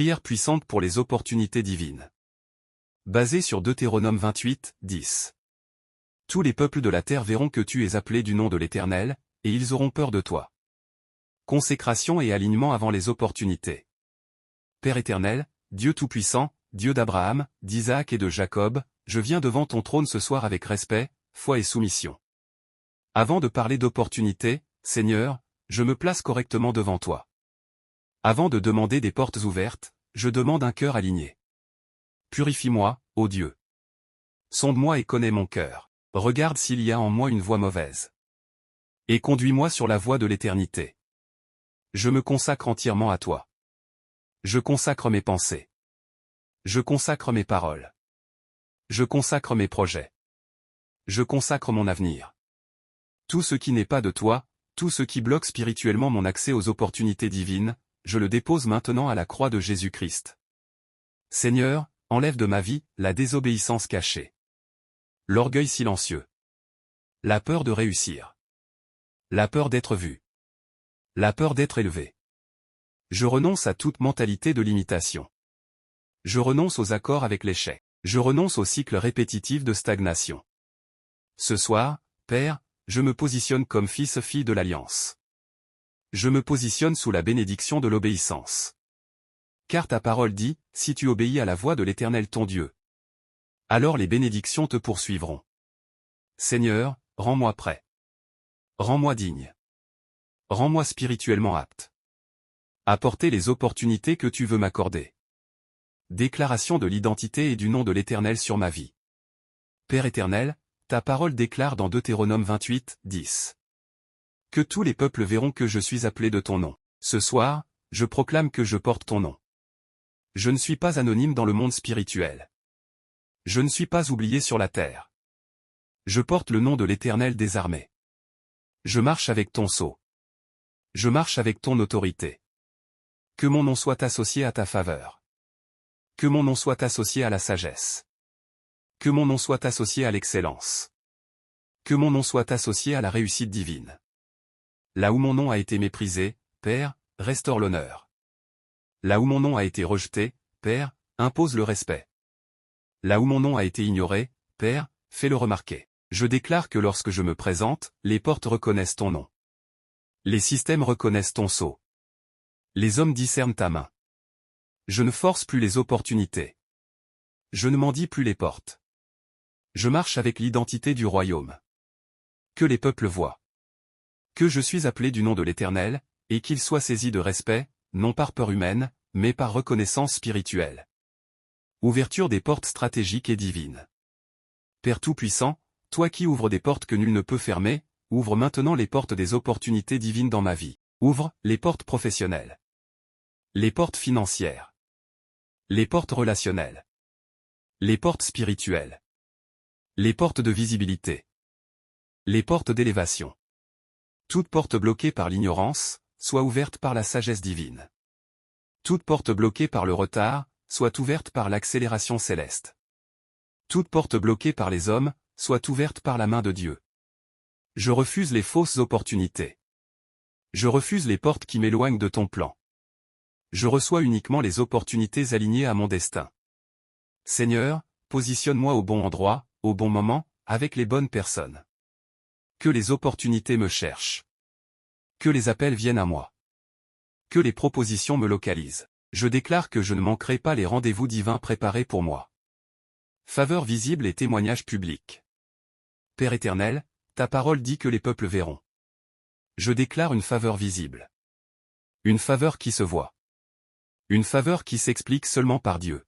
Prière puissante pour les opportunités divines. Basée sur Deutéronome 28, 10. Tous les peuples de la terre verront que tu es appelé du nom de l'Éternel, et ils auront peur de toi. Consécration et alignement avant les opportunités. Père éternel, Dieu Tout-Puissant, Dieu d'Abraham, d'Isaac et de Jacob, je viens devant ton trône ce soir avec respect, foi et soumission. Avant de parler d'opportunités, Seigneur, je me place correctement devant toi. Avant de demander des portes ouvertes, je demande un cœur aligné. Purifie-moi, ô Dieu. Sonde-moi et connais mon cœur. Regarde s'il y a en moi une voie mauvaise. Et conduis-moi sur la voie de l'éternité. Je me consacre entièrement à toi. Je consacre mes pensées. Je consacre mes paroles. Je consacre mes projets. Je consacre mon avenir. Tout ce qui n'est pas de toi, tout ce qui bloque spirituellement mon accès aux opportunités divines, je le dépose maintenant à la croix de Jésus-Christ. Seigneur, enlève de ma vie la désobéissance cachée. L'orgueil silencieux. La peur de réussir. La peur d'être vu. La peur d'être élevé. Je renonce à toute mentalité de limitation. Je renonce aux accords avec l'échec. Je renonce au cycle répétitif de stagnation. Ce soir, Père, je me positionne comme fils-fille de l'Alliance. Je me positionne sous la bénédiction de l'obéissance. Car ta parole dit, si tu obéis à la voix de l'Éternel ton Dieu, alors les bénédictions te poursuivront. Seigneur, rends-moi prêt. Rends-moi digne. Rends-moi spirituellement apte. Apporter les opportunités que tu veux m'accorder. Déclaration de l'identité et du nom de l'Éternel sur ma vie. Père éternel, ta parole déclare dans Deutéronome 28, 10. Que tous les peuples verront que je suis appelé de ton nom. Ce soir, je proclame que je porte ton nom. Je ne suis pas anonyme dans le monde spirituel. Je ne suis pas oublié sur la terre. Je porte le nom de l'Éternel des armées. Je marche avec ton sceau. Je marche avec ton autorité. Que mon nom soit associé à ta faveur. Que mon nom soit associé à la sagesse. Que mon nom soit associé à l'excellence. Que mon nom soit associé à la réussite divine. Là où mon nom a été méprisé, Père, restaure l'honneur. Là où mon nom a été rejeté, Père, impose le respect. Là où mon nom a été ignoré, Père, fais-le remarquer. Je déclare que lorsque je me présente, les portes reconnaissent ton nom. Les systèmes reconnaissent ton sceau. Les hommes discernent ta main. Je ne force plus les opportunités. Je ne mendie plus les portes. Je marche avec l'identité du royaume. Que les peuples voient. Que je suis appelé du nom de l'Éternel, et qu'ils soient saisis de respect, non par peur humaine, mais par reconnaissance spirituelle. Ouverture des portes stratégiques et divines. Père Tout-Puissant, toi qui ouvres des portes que nul ne peut fermer, ouvre maintenant les portes des opportunités divines dans ma vie. Ouvre les portes professionnelles. Les portes financières. Les portes relationnelles. Les portes spirituelles. Les portes de visibilité. Les portes d'élévation. Toute porte bloquée par l'ignorance, soit ouverte par la sagesse divine. Toute porte bloquée par le retard, soit ouverte par l'accélération céleste. Toute porte bloquée par les hommes, soit ouverte par la main de Dieu. Je refuse les fausses opportunités. Je refuse les portes qui m'éloignent de ton plan. Je reçois uniquement les opportunités alignées à mon destin. Seigneur, positionne-moi au bon endroit, au bon moment, avec les bonnes personnes. Que les opportunités me cherchent. Que les appels viennent à moi. Que les propositions me localisent. Je déclare que je ne manquerai pas les rendez-vous divins préparés pour moi. Faveur visible et témoignage public. Père éternel, ta parole dit que les peuples verront. Je déclare une faveur visible. Une faveur qui se voit. Une faveur qui s'explique seulement par Dieu.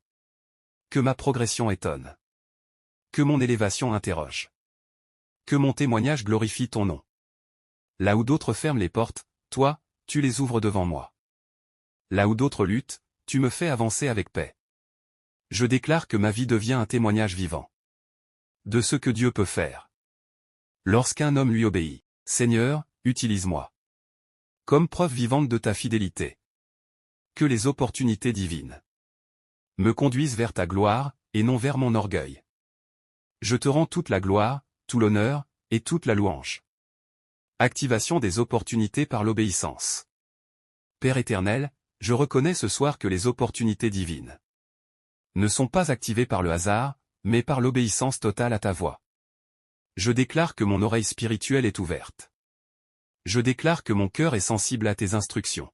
Que ma progression étonne. Que mon élévation interroge. Que mon témoignage glorifie ton nom. Là où d'autres ferment les portes, toi, tu les ouvres devant moi. Là où d'autres luttent, tu me fais avancer avec paix. Je déclare que ma vie devient un témoignage vivant. De ce que Dieu peut faire. Lorsqu'un homme lui obéit, Seigneur, utilise-moi. Comme preuve vivante de ta fidélité. Que les opportunités divines me conduisent vers ta gloire, et non vers mon orgueil. Je te rends toute la gloire, tout l'honneur, et toute la louange. Activation des opportunités par l'obéissance. Père éternel, je reconnais ce soir que les opportunités divines ne sont pas activées par le hasard, mais par l'obéissance totale à ta voix. Je déclare que mon oreille spirituelle est ouverte. Je déclare que mon cœur est sensible à tes instructions.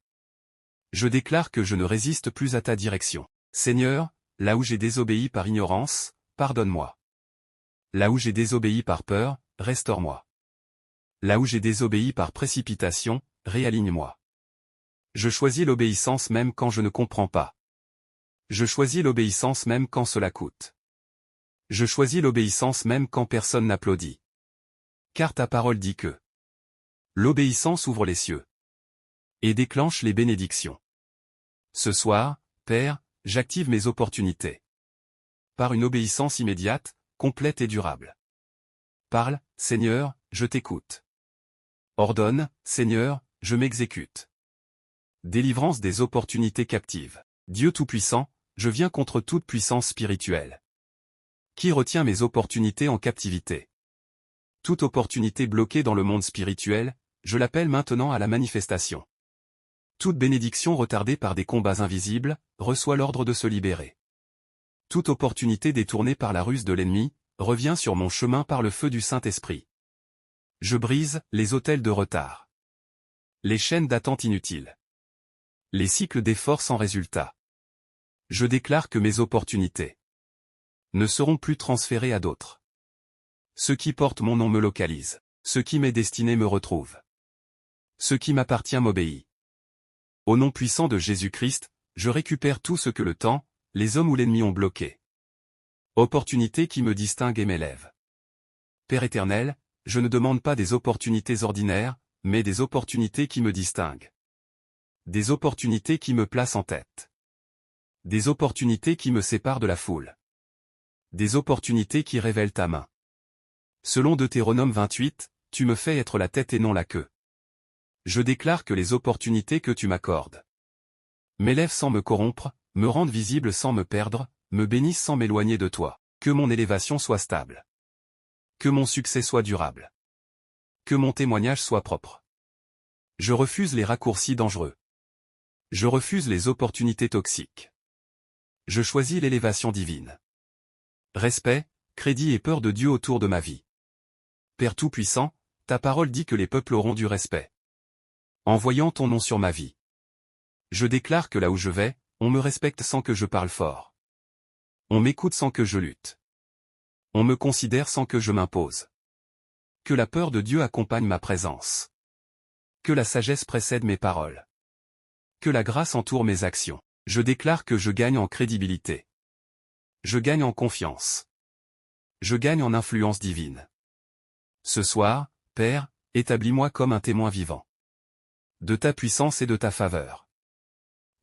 Je déclare que je ne résiste plus à ta direction. Seigneur, là où j'ai désobéi par ignorance, pardonne-moi. Là où j'ai désobéi par peur, restaure-moi. Là où j'ai désobéi par précipitation, réaligne-moi. Je choisis l'obéissance même quand je ne comprends pas. Je choisis l'obéissance même quand cela coûte. Je choisis l'obéissance même quand personne n'applaudit. Car ta parole dit que l'obéissance ouvre les cieux et déclenche les bénédictions. Ce soir, Père, j'active mes opportunités. Par une obéissance immédiate, complète et durable. Parle, Seigneur, je t'écoute. Ordonne, Seigneur, je m'exécute. Délivrance des opportunités captives. Dieu Tout-Puissant, je viens contre toute puissance spirituelle. Qui retient mes opportunités en captivité? Toute opportunité bloquée dans le monde spirituel, je l'appelle maintenant à la manifestation. Toute bénédiction retardée par des combats invisibles, reçoit l'ordre de se libérer. Toute opportunité détournée par la ruse de l'ennemi, revient sur mon chemin par le feu du Saint-Esprit. Je brise les autels de retard. Les chaînes d'attente inutiles. Les cycles d'efforts sans résultat. Je déclare que mes opportunités ne seront plus transférées à d'autres. Ce qui porte mon nom me localise. Ce qui m'est destiné me retrouve. Ce qui m'appartient m'obéit. Au nom puissant de Jésus-Christ, je récupère tout ce que le temps, les hommes ou l'ennemi ont bloqué. Opportunité qui me distingue et m'élève. Père éternel, je ne demande pas des opportunités ordinaires, mais des opportunités qui me distinguent. Des opportunités qui me placent en tête. Des opportunités qui me séparent de la foule. Des opportunités qui révèlent ta main. Selon Deutéronome 28, tu me fais être la tête et non la queue. Je déclare que les opportunités que tu m'accordes m'élèvent sans me corrompre, me rendent visible sans me perdre, me bénissent sans m'éloigner de toi. Que mon élévation soit stable. Que mon succès soit durable. Que mon témoignage soit propre. Je refuse les raccourcis dangereux. Je refuse les opportunités toxiques. Je choisis l'élévation divine. Respect, crédit et peur de Dieu autour de ma vie. Père Tout-Puissant, ta parole dit que les peuples auront du respect. En voyant ton nom sur ma vie. Je déclare que là où je vais, on me respecte sans que je parle fort. On m'écoute sans que je lutte. On me considère sans que je m'impose. Que la peur de Dieu accompagne ma présence. Que la sagesse précède mes paroles. Que la grâce entoure mes actions. Je déclare que je gagne en crédibilité. Je gagne en confiance. Je gagne en influence divine. Ce soir, Père, établis-moi comme un témoin vivant de ta puissance et de ta faveur.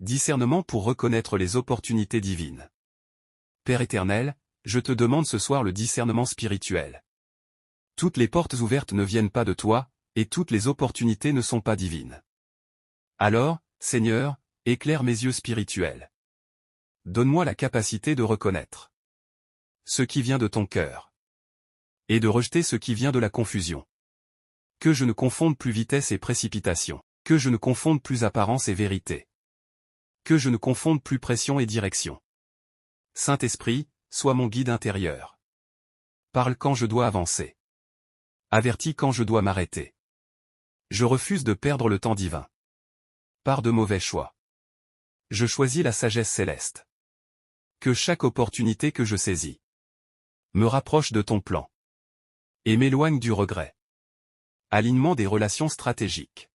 Discernement pour reconnaître les opportunités divines. Père éternel, je te demande ce soir le discernement spirituel. Toutes les portes ouvertes ne viennent pas de toi, et toutes les opportunités ne sont pas divines. Alors, Seigneur, éclaire mes yeux spirituels. Donne-moi la capacité de reconnaître ce qui vient de ton cœur et de rejeter ce qui vient de la confusion. Que je ne confonde plus vitesse et précipitation. Que je ne confonde plus apparence et vérité. Que je ne confonde plus pression et direction. Saint-Esprit, sois mon guide intérieur. Parle quand je dois avancer. Avertis quand je dois m'arrêter. Je refuse de perdre le temps divin par de mauvais choix. Je choisis la sagesse céleste. Que chaque opportunité que je saisis me rapproche de ton plan et m'éloigne du regret. Alignement des relations stratégiques.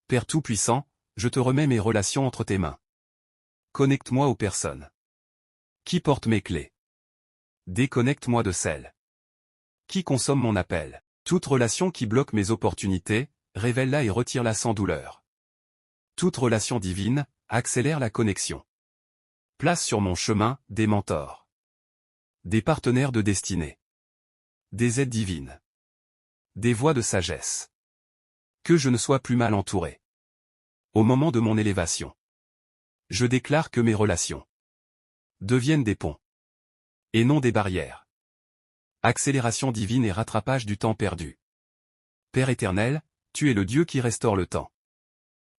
Père Tout-Puissant, je te remets mes relations entre tes mains. Connecte-moi aux personnes qui portent mes clés. Déconnecte-moi de celles qui consomment mon appel. Toute relation qui bloque mes opportunités, révèle-la et retire-la sans douleur. Toute relation divine, accélère la connexion. Place sur mon chemin des mentors. Des partenaires de destinée. Des aides divines. Des voies de sagesse. Que je ne sois plus mal entouré. Au moment de mon élévation. Je déclare que mes relations deviennent des ponts. Et non des barrières. Accélération divine et rattrapage du temps perdu. Père éternel, tu es le Dieu qui restaure le temps.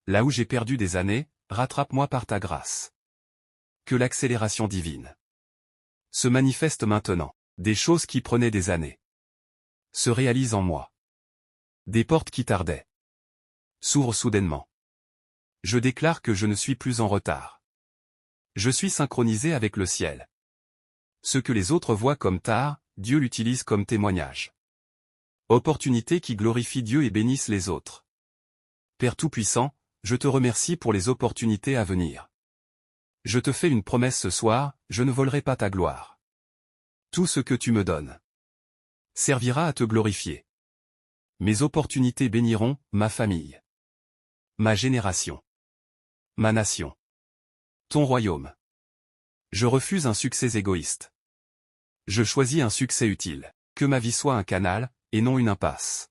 Là où j'ai perdu des années, rattrape-moi par ta grâce. Que l'accélération divine se manifeste maintenant. Des choses qui prenaient des années se réalisent en moi. Des portes qui tardaient s'ouvrent soudainement. Je déclare que je ne suis plus en retard. Je suis synchronisé avec le ciel. Ce que les autres voient comme tard, Dieu l'utilise comme témoignage. Opportunité qui glorifie Dieu et bénisse les autres. Père Tout-Puissant, je te remercie pour les opportunités à venir. Je te fais une promesse ce soir, je ne volerai pas ta gloire. Tout ce que tu me donnes servira à te glorifier. Mes opportunités béniront ma famille, ma génération, ma nation, ton royaume. Je refuse un succès égoïste. Je choisis un succès utile. Que ma vie soit un canal, et non une impasse.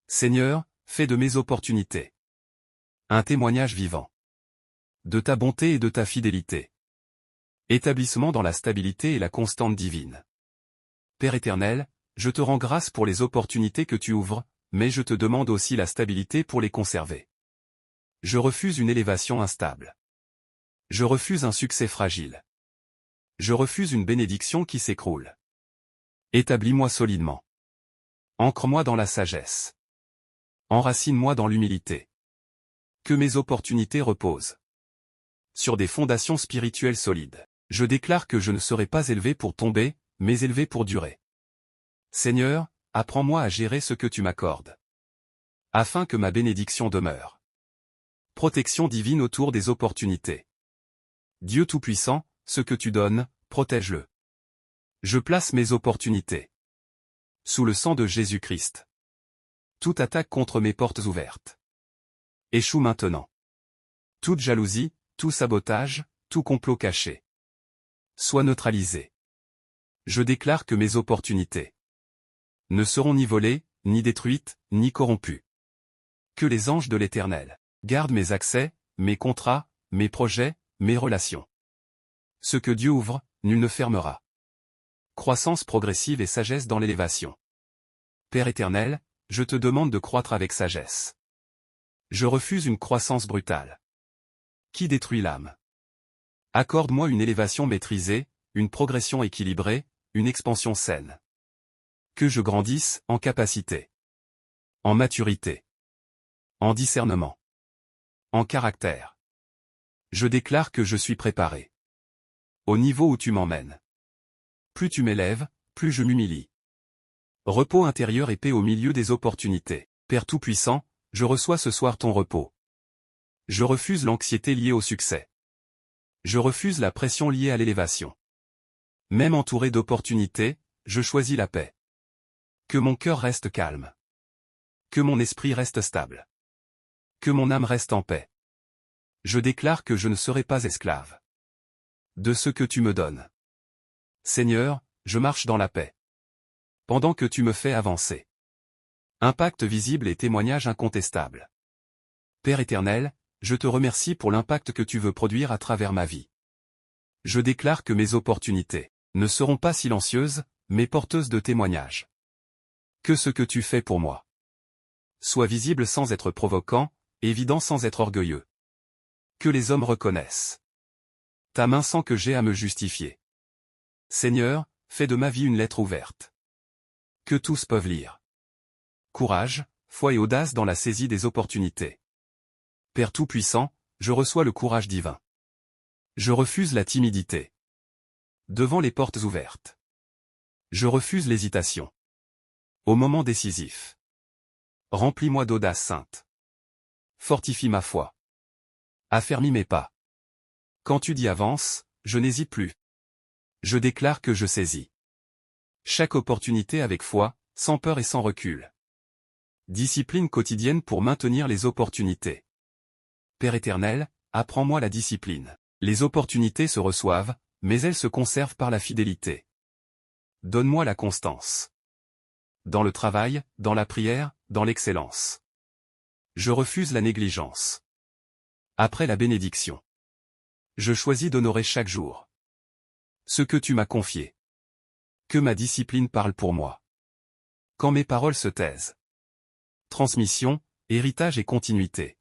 Seigneur, fais de mes opportunités un témoignage vivant de ta bonté et de ta fidélité. Établissement dans la stabilité et la constante divine. Père éternel, je te rends grâce pour les opportunités que tu ouvres, mais je te demande aussi la stabilité pour les conserver. Je refuse une élévation instable. Je refuse un succès fragile. Je refuse une bénédiction qui s'écroule. Établis-moi solidement. Ancre-moi dans la sagesse. Enracine-moi dans l'humilité. Que mes opportunités reposent sur des fondations spirituelles solides. Je déclare que je ne serai pas élevé pour tomber, mais élevé pour durer. Seigneur, apprends-moi à gérer ce que tu m'accordes, afin que ma bénédiction demeure. Protection divine autour des opportunités. Dieu Tout-Puissant, ce que tu donnes, protège-le. Je place mes opportunités sous le sang de Jésus-Christ. Toute attaque contre mes portes ouvertes échoue maintenant. Toute jalousie, tout sabotage, tout complot caché soit neutralisé. Je déclare que mes opportunités ne seront ni volées, ni détruites, ni corrompues. Que les anges de l'Éternel gardent mes accès, mes contrats, mes projets, mes relations. Ce que Dieu ouvre, nul ne fermera. Croissance progressive et sagesse dans l'élévation. Père éternel, je te demande de croître avec sagesse. Je refuse une croissance brutale qui détruit l'âme. Accorde-moi une élévation maîtrisée, une progression équilibrée, une expansion saine. Que je grandisse en capacité, en maturité, en discernement, en caractère. Je déclare que je suis préparé au niveau où tu m'emmènes. Plus tu m'élèves, plus je m'humilie. Repos intérieur et paix au milieu des opportunités. Père Tout-Puissant, je reçois ce soir ton repos. Je refuse l'anxiété liée au succès. Je refuse la pression liée à l'élévation. Même entouré d'opportunités, je choisis la paix. Que mon cœur reste calme. Que mon esprit reste stable. Que mon âme reste en paix. Je déclare que je ne serai pas esclave de ce que tu me donnes. Seigneur, je marche dans la paix pendant que tu me fais avancer. Impact visible et témoignage incontestable. Père éternel, je te remercie pour l'impact que tu veux produire à travers ma vie. Je déclare que mes opportunités ne seront pas silencieuses, mais porteuses de témoignages. Que ce que tu fais pour moi soit visible sans être provoquant, évident sans être orgueilleux. Que les hommes reconnaissent ta main sans que j'aie à me justifier. Seigneur, fais de ma vie une lettre ouverte que tous peuvent lire. Courage, foi et audace dans la saisie des opportunités. Père Tout-Puissant, je reçois le courage divin. Je refuse la timidité devant les portes ouvertes. Je refuse l'hésitation au moment décisif. Remplis-moi d'audace sainte. Fortifie ma foi. Affermis mes pas. Quand tu dis avance, je n'hésite plus. Je déclare que je saisis chaque opportunité avec foi, sans peur et sans recul. Discipline quotidienne pour maintenir les opportunités. Père éternel, apprends-moi la discipline. Les opportunités se reçoivent, mais elles se conservent par la fidélité. Donne-moi la constance. Dans le travail, dans la prière, dans l'excellence. Je refuse la négligence. Après la bénédiction, je choisis d'honorer chaque jour ce que tu m'as confié. Que ma discipline parle pour moi. Quand mes paroles se taisent. Transmission, héritage et continuité.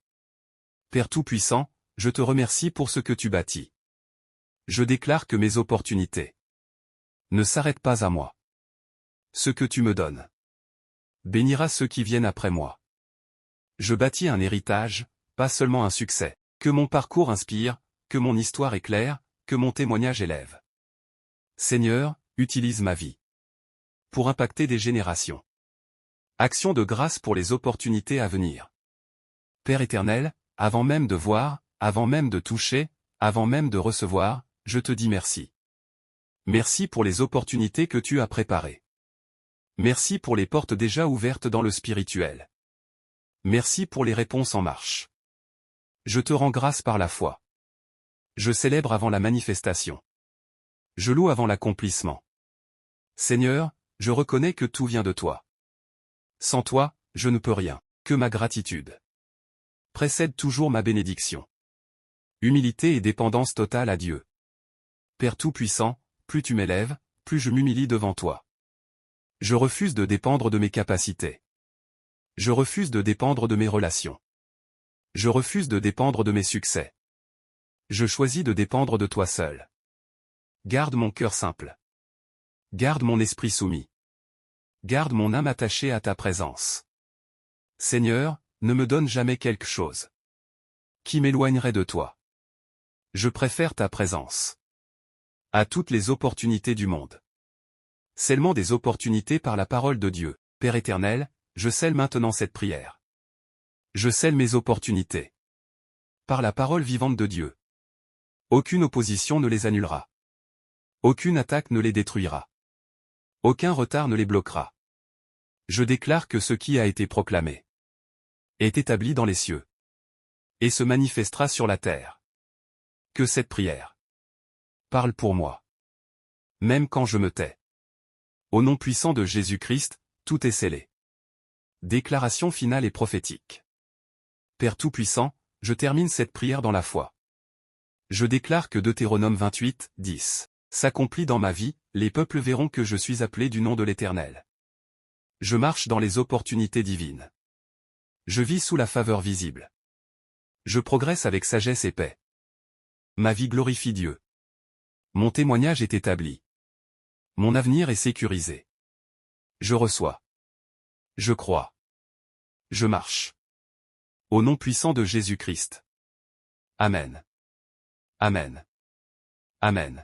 Père Tout-Puissant, je te remercie pour ce que tu bâtis. Je déclare que mes opportunités ne s'arrêtent pas à moi. Ce que tu me donnes bénira ceux qui viennent après moi. Je bâtis un héritage, pas seulement un succès. Que mon parcours inspire, que mon histoire éclaire, que mon témoignage élève. Seigneur, utilise ma vie pour impacter des générations. Action de grâce pour les opportunités à venir. Père éternel, avant même de voir, avant même de toucher, avant même de recevoir, je te dis merci. Merci pour les opportunités que tu as préparées. Merci pour les portes déjà ouvertes dans le spirituel. Merci pour les réponses en marche. Je te rends grâce par la foi. Je célèbre avant la manifestation. Je loue avant l'accomplissement. Seigneur, je reconnais que tout vient de toi. Sans toi, je ne peux rien, que ma gratitude précède toujours ma bénédiction. Humilité et dépendance totale à Dieu. Père Tout-Puissant, plus tu m'élèves, plus je m'humilie devant toi. Je refuse de dépendre de mes capacités. Je refuse de dépendre de mes relations. Je refuse de dépendre de mes succès. Je choisis de dépendre de toi seul. Garde mon cœur simple. Garde mon esprit soumis. Garde mon âme attachée à ta présence. Seigneur, ne me donne jamais quelque chose qui m'éloignerait de toi. Je préfère ta présence à toutes les opportunités du monde. Scellement des opportunités par la parole de Dieu. Père éternel, je scelle maintenant cette prière. Je scelle mes opportunités par la parole vivante de Dieu. Aucune opposition ne les annulera. Aucune attaque ne les détruira. Aucun retard ne les bloquera. Je déclare que ce qui a été proclamé est établi dans les cieux et se manifestera sur la terre. Que cette prière parle pour moi, même quand je me tais. Au nom puissant de Jésus-Christ, tout est scellé. Déclaration finale et prophétique. Père Tout-Puissant, je termine cette prière dans la foi. Je déclare que Deutéronome 28, 10 s'accomplit dans ma vie, les peuples verront que je suis appelé du nom de l'Éternel. Je marche dans les opportunités divines. Je vis sous la faveur visible. Je progresse avec sagesse et paix. Ma vie glorifie Dieu. Mon témoignage est établi. Mon avenir est sécurisé. Je reçois. Je crois. Je marche. Au nom puissant de Jésus-Christ. Amen. Amen. Amen.